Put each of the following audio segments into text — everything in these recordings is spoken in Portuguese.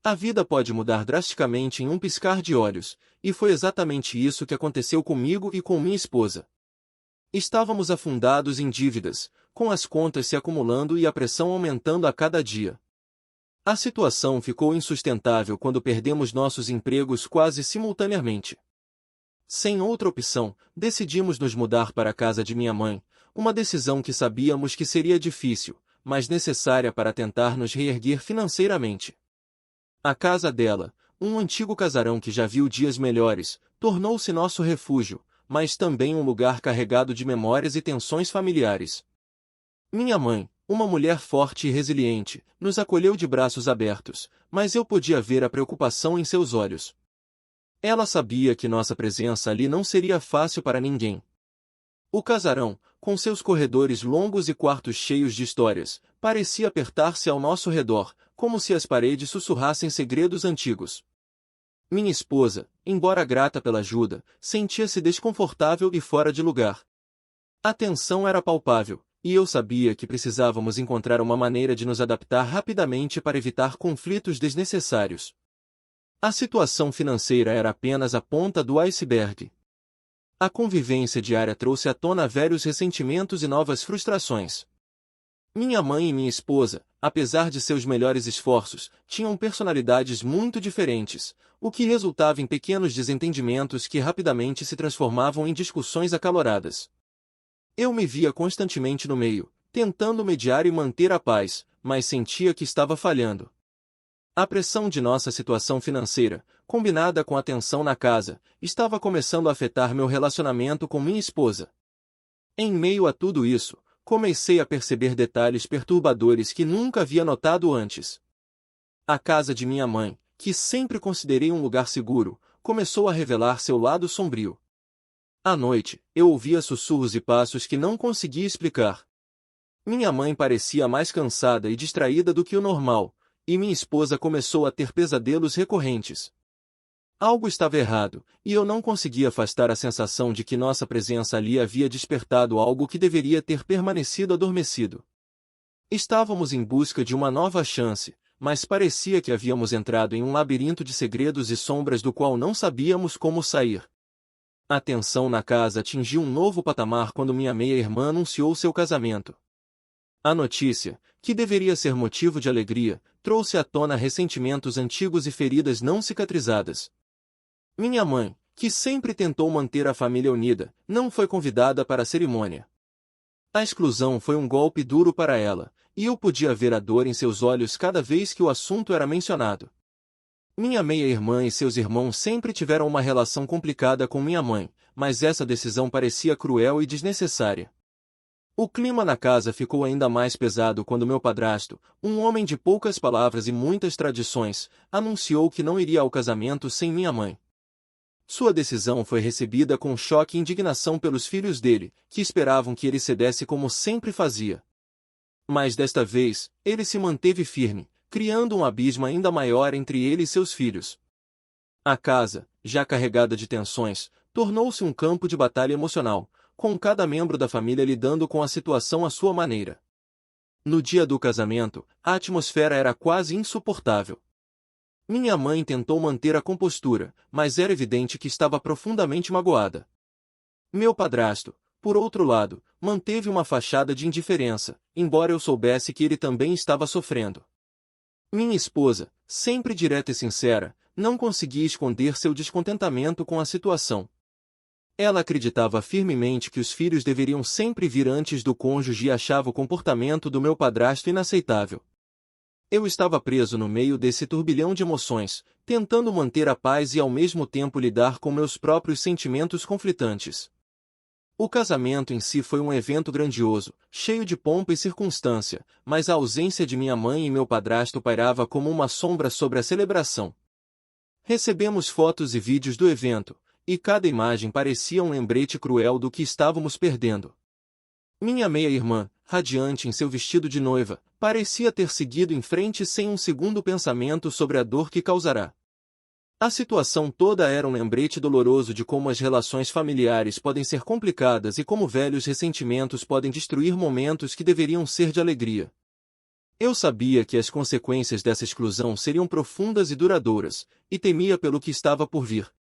A vida pode mudar drasticamente em um piscar de olhos, e foi exatamente isso que aconteceu comigo e com minha esposa. Estávamos afundados em dívidas, com as contas se acumulando e a pressão aumentando a cada dia. A situação ficou insustentável quando perdemos nossos empregos quase simultaneamente. Sem outra opção, decidimos nos mudar para a casa de minha mãe, uma decisão que sabíamos que seria difícil, mas necessária para tentar nos reerguer financeiramente. A casa dela, um antigo casarão que já viu dias melhores, tornou-se nosso refúgio, mas também um lugar carregado de memórias e tensões familiares. Minha mãe, uma mulher forte e resiliente, nos acolheu de braços abertos, mas eu podia ver a preocupação em seus olhos. Ela sabia que nossa presença ali não seria fácil para ninguém. O casarão, com seus corredores longos e quartos cheios de histórias, parecia apertar-se ao nosso redor, como se as paredes sussurrassem segredos antigos. Minha esposa, embora grata pela ajuda, sentia-se desconfortável e fora de lugar. A tensão era palpável, e eu sabia que precisávamos encontrar uma maneira de nos adaptar rapidamente para evitar conflitos desnecessários. A situação financeira era apenas a ponta do iceberg. A convivência diária trouxe à tona velhos ressentimentos e novas frustrações. Minha mãe e minha esposa, apesar de seus melhores esforços, tinham personalidades muito diferentes, o que resultava em pequenos desentendimentos que rapidamente se transformavam em discussões acaloradas. Eu me via constantemente no meio, tentando mediar e manter a paz, mas sentia que estava falhando. A pressão de nossa situação financeira, combinada com a tensão na casa, estava começando a afetar meu relacionamento com minha esposa. Em meio a tudo isso, comecei a perceber detalhes perturbadores que nunca havia notado antes. A casa de minha mãe, que sempre considerei um lugar seguro, começou a revelar seu lado sombrio. À noite, eu ouvia sussurros e passos que não conseguia explicar. Minha mãe parecia mais cansada e distraída do que o normal, e minha esposa começou a ter pesadelos recorrentes. Algo estava errado, e eu não conseguia afastar a sensação de que nossa presença ali havia despertado algo que deveria ter permanecido adormecido. Estávamos em busca de uma nova chance, mas parecia que havíamos entrado em um labirinto de segredos e sombras do qual não sabíamos como sair. A tensão na casa atingiu um novo patamar quando minha meia-irmã anunciou seu casamento. A notícia, que deveria ser motivo de alegria, trouxe à tona ressentimentos antigos e feridas não cicatrizadas. Minha mãe, que sempre tentou manter a família unida, não foi convidada para a cerimônia. A exclusão foi um golpe duro para ela, e eu podia ver a dor em seus olhos cada vez que o assunto era mencionado. Minha meia-irmã e seus irmãos sempre tiveram uma relação complicada com minha mãe, mas essa decisão parecia cruel e desnecessária. O clima na casa ficou ainda mais pesado quando meu padrasto, um homem de poucas palavras e muitas tradições, anunciou que não iria ao casamento sem minha mãe. Sua decisão foi recebida com choque e indignação pelos filhos dele, que esperavam que ele cedesse como sempre fazia. Mas desta vez, ele se manteve firme, criando um abismo ainda maior entre ele e seus filhos. A casa, já carregada de tensões, tornou-se um campo de batalha emocional, com cada membro da família lidando com a situação à sua maneira. No dia do casamento, a atmosfera era quase insuportável. Minha mãe tentou manter a compostura, mas era evidente que estava profundamente magoada. Meu padrasto, por outro lado, manteve uma fachada de indiferença, embora eu soubesse que ele também estava sofrendo. Minha esposa, sempre direta e sincera, não conseguia esconder seu descontentamento com a situação. Ela acreditava firmemente que os filhos deveriam sempre vir antes do cônjuge e achava o comportamento do meu padrasto inaceitável. Eu estava preso no meio desse turbilhão de emoções, tentando manter a paz e ao mesmo tempo lidar com meus próprios sentimentos conflitantes. O casamento em si foi um evento grandioso, cheio de pompa e circunstância, mas a ausência de minha mãe e meu padrasto pairava como uma sombra sobre a celebração. Recebemos fotos e vídeos do evento, e cada imagem parecia um lembrete cruel do que estávamos perdendo. Minha meia-irmã, radiante em seu vestido de noiva, parecia ter seguido em frente sem um segundo pensamento sobre a dor que causará. A situação toda era um lembrete doloroso de como as relações familiares podem ser complicadas e como velhos ressentimentos podem destruir momentos que deveriam ser de alegria. Eu sabia que as consequências dessa exclusão seriam profundas e duradouras, e temia pelo que estava por vir.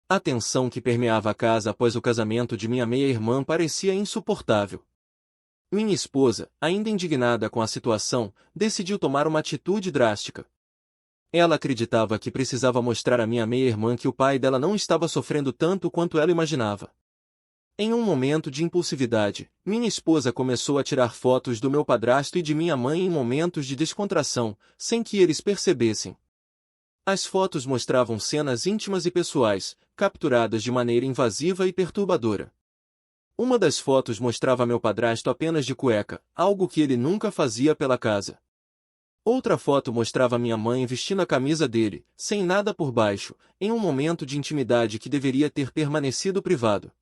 A tensão que permeava a casa após o casamento de minha meia-irmã parecia insuportável. Minha esposa, ainda indignada com a situação, decidiu tomar uma atitude drástica. Ela acreditava que precisava mostrar à minha meia-irmã que o pai dela não estava sofrendo tanto quanto ela imaginava. Em um momento de impulsividade, minha esposa começou a tirar fotos do meu padrasto e de minha mãe em momentos de descontração, sem que eles percebessem. As fotos mostravam cenas íntimas e pessoais, capturadas de maneira invasiva e perturbadora. Uma das fotos mostrava meu padrasto apenas de cueca, algo que ele nunca fazia pela casa. Outra foto mostrava minha mãe vestindo a camisa dele, sem nada por baixo, em um momento de intimidade que deveria ter permanecido privado.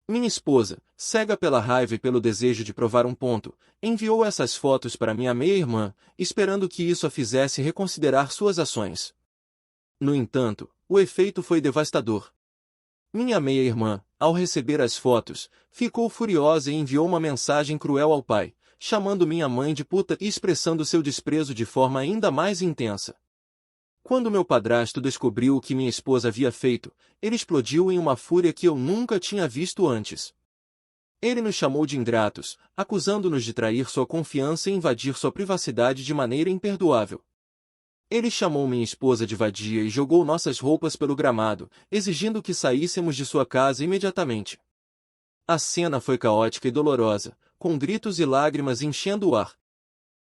Minha esposa, cega pela raiva e pelo desejo de provar um ponto, enviou essas fotos para minha meia-irmã, esperando que isso a fizesse reconsiderar suas ações. No entanto, o efeito foi devastador. Minha meia-irmã, ao receber as fotos, ficou furiosa e enviou uma mensagem cruel ao pai, chamando minha mãe de puta e expressando seu desprezo de forma ainda mais intensa. Quando meu padrasto descobriu o que minha esposa havia feito, ele explodiu em uma fúria que eu nunca tinha visto antes. Ele nos chamou de ingratos, acusando-nos de trair sua confiança e invadir sua privacidade de maneira imperdoável. Ele chamou minha esposa de vadia e jogou nossas roupas pelo gramado, exigindo que saíssemos de sua casa imediatamente. A cena foi caótica e dolorosa, com gritos e lágrimas enchendo o ar.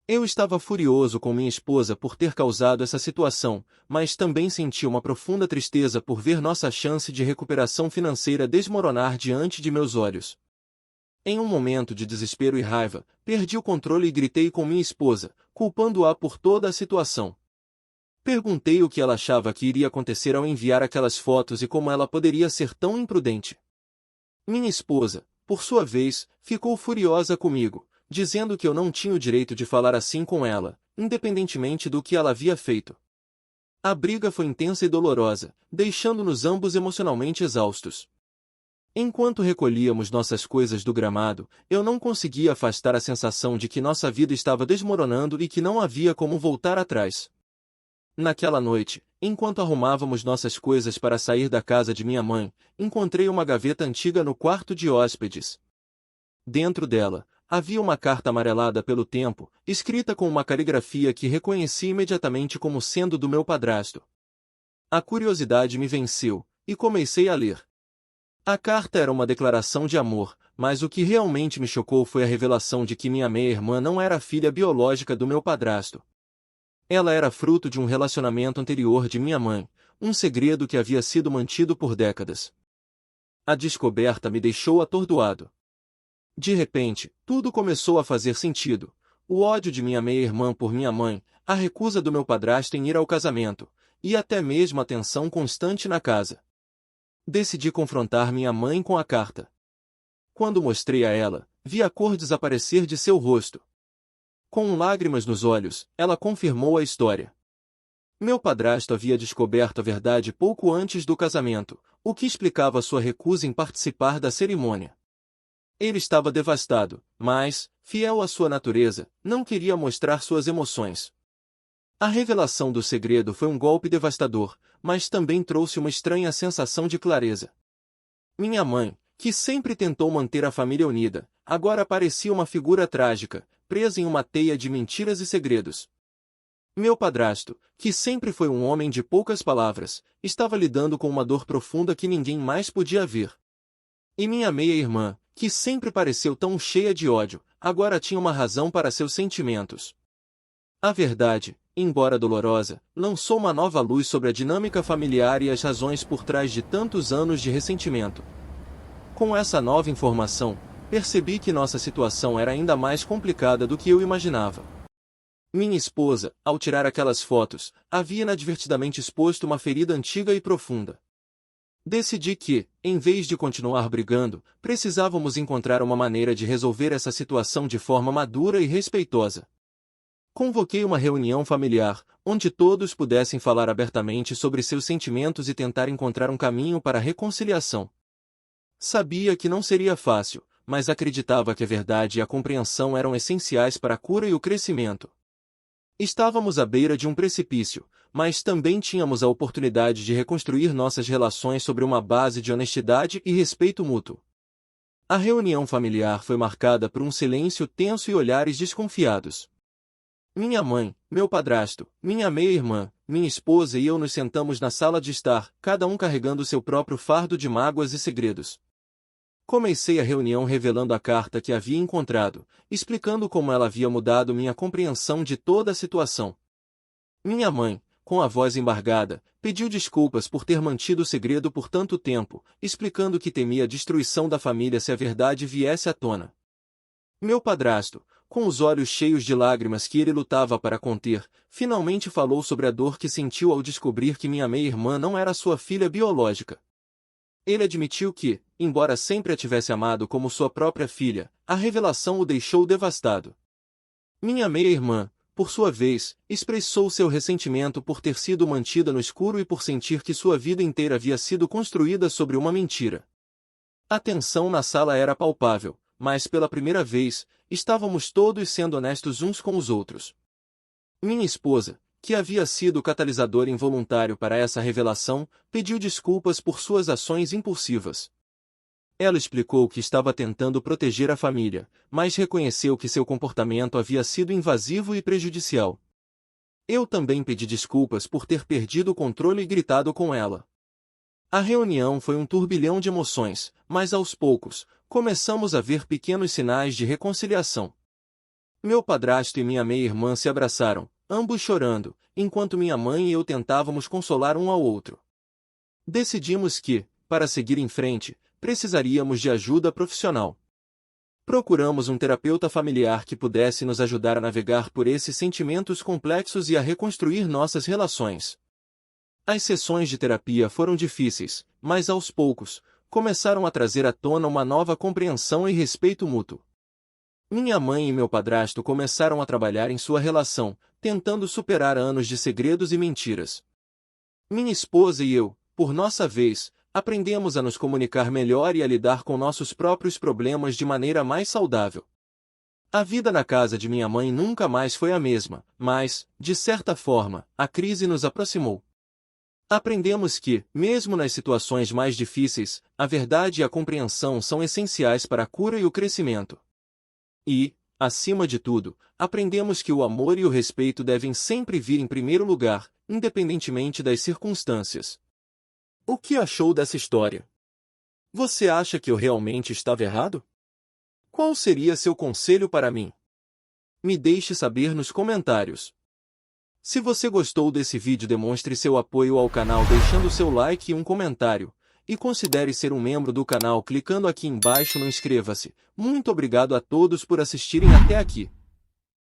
Eu estava furioso com minha esposa por ter causado essa situação, mas também senti uma profunda tristeza por ver nossa chance de recuperação financeira desmoronar diante de meus olhos. Em um momento de desespero e raiva, perdi o controle e gritei com minha esposa, culpando-a por toda a situação. Perguntei o que ela achava que iria acontecer ao enviar aquelas fotos e como ela poderia ser tão imprudente. Minha esposa, por sua vez, ficou furiosa comigo, dizendo que eu não tinha o direito de falar assim com ela, independentemente do que ela havia feito. A briga foi intensa e dolorosa, deixando-nos ambos emocionalmente exaustos. Enquanto recolhíamos nossas coisas do gramado, eu não conseguia afastar a sensação de que nossa vida estava desmoronando e que não havia como voltar atrás. Naquela noite, enquanto arrumávamos nossas coisas para sair da casa de minha mãe, encontrei uma gaveta antiga no quarto de hóspedes. Dentro dela, havia uma carta amarelada pelo tempo, escrita com uma caligrafia que reconheci imediatamente como sendo do meu padrasto. A curiosidade me venceu, e comecei a ler. A carta era uma declaração de amor, mas o que realmente me chocou foi a revelação de que minha meia-irmã não era a filha biológica do meu padrasto. Ela era fruto de um relacionamento anterior de minha mãe, um segredo que havia sido mantido por décadas. A descoberta me deixou atordoado. De repente, tudo começou a fazer sentido. O ódio de minha meia-irmã por minha mãe, a recusa do meu padrasto em ir ao casamento, e até mesmo a tensão constante na casa. Decidi confrontar minha mãe com a carta. Quando mostrei a ela, vi a cor desaparecer de seu rosto. Com lágrimas nos olhos, ela confirmou a história. Meu padrasto havia descoberto a verdade pouco antes do casamento, o que explicava sua recusa em participar da cerimônia. Ele estava devastado, mas, fiel à sua natureza, não queria mostrar suas emoções. A revelação do segredo foi um golpe devastador, mas também trouxe uma estranha sensação de clareza. Minha mãe, que sempre tentou manter a família unida, agora parecia uma figura trágica, presa em uma teia de mentiras e segredos. Meu padrasto, que sempre foi um homem de poucas palavras, estava lidando com uma dor profunda que ninguém mais podia ver. E minha meia-irmã, que sempre pareceu tão cheia de ódio, agora tinha uma razão para seus sentimentos. A verdade, embora dolorosa, lançou uma nova luz sobre a dinâmica familiar e as razões por trás de tantos anos de ressentimento. Com essa nova informação, percebi que nossa situação era ainda mais complicada do que eu imaginava. Minha esposa, ao tirar aquelas fotos, havia inadvertidamente exposto uma ferida antiga e profunda. Decidi que, em vez de continuar brigando, precisávamos encontrar uma maneira de resolver essa situação de forma madura e respeitosa. Convoquei uma reunião familiar, onde todos pudessem falar abertamente sobre seus sentimentos e tentar encontrar um caminho para a reconciliação. Sabia que não seria fácil, mas acreditava que a verdade e a compreensão eram essenciais para a cura e o crescimento. Estávamos à beira de um precipício, mas também tínhamos a oportunidade de reconstruir nossas relações sobre uma base de honestidade e respeito mútuo. A reunião familiar foi marcada por um silêncio tenso e olhares desconfiados. Minha mãe, meu padrasto, minha meia-irmã, minha esposa e eu nos sentamos na sala de estar, cada um carregando seu próprio fardo de mágoas e segredos. Comecei a reunião revelando a carta que havia encontrado, explicando como ela havia mudado minha compreensão de toda a situação. Minha mãe, com a voz embargada, pediu desculpas por ter mantido o segredo por tanto tempo, explicando que temia a destruição da família se a verdade viesse à tona. Meu padrasto, com os olhos cheios de lágrimas que ele lutava para conter, finalmente falou sobre a dor que sentiu ao descobrir que minha meia-irmã não era sua filha biológica. Ele admitiu que, embora sempre a tivesse amado como sua própria filha, a revelação o deixou devastado. Minha meia-irmã, por sua vez, expressou seu ressentimento por ter sido mantida no escuro e por sentir que sua vida inteira havia sido construída sobre uma mentira. A tensão na sala era palpável, mas pela primeira vez, estávamos todos sendo honestos uns com os outros. Minha esposa, que havia sido o catalisador involuntário para essa revelação, pediu desculpas por suas ações impulsivas. Ela explicou que estava tentando proteger a família, mas reconheceu que seu comportamento havia sido invasivo e prejudicial. Eu também pedi desculpas por ter perdido o controle e gritado com ela. A reunião foi um turbilhão de emoções, mas aos poucos, começamos a ver pequenos sinais de reconciliação. Meu padrasto e minha meia-irmã se abraçaram, ambos chorando, enquanto minha mãe e eu tentávamos consolar um ao outro. Decidimos que, para seguir em frente, precisaríamos de ajuda profissional. Procuramos um terapeuta familiar que pudesse nos ajudar a navegar por esses sentimentos complexos e a reconstruir nossas relações. As sessões de terapia foram difíceis, mas aos poucos, começaram a trazer à tona uma nova compreensão e respeito mútuo. Minha mãe e meu padrasto começaram a trabalhar em sua relação, tentando superar anos de segredos e mentiras. Minha esposa e eu, por nossa vez, aprendemos a nos comunicar melhor e a lidar com nossos próprios problemas de maneira mais saudável. A vida na casa de minha mãe nunca mais foi a mesma, mas, de certa forma, a crise nos aproximou. Aprendemos que, mesmo nas situações mais difíceis, a verdade e a compreensão são essenciais para a cura e o crescimento. E, acima de tudo, aprendemos que o amor e o respeito devem sempre vir em primeiro lugar, independentemente das circunstâncias. O que achou dessa história? Você acha que eu realmente estava errado? Qual seria seu conselho para mim? Me deixe saber nos comentários. Se você gostou desse vídeo, demonstre seu apoio ao canal deixando seu like e um comentário, e considere ser um membro do canal clicando aqui embaixo no inscreva-se. Muito obrigado a todos por assistirem até aqui.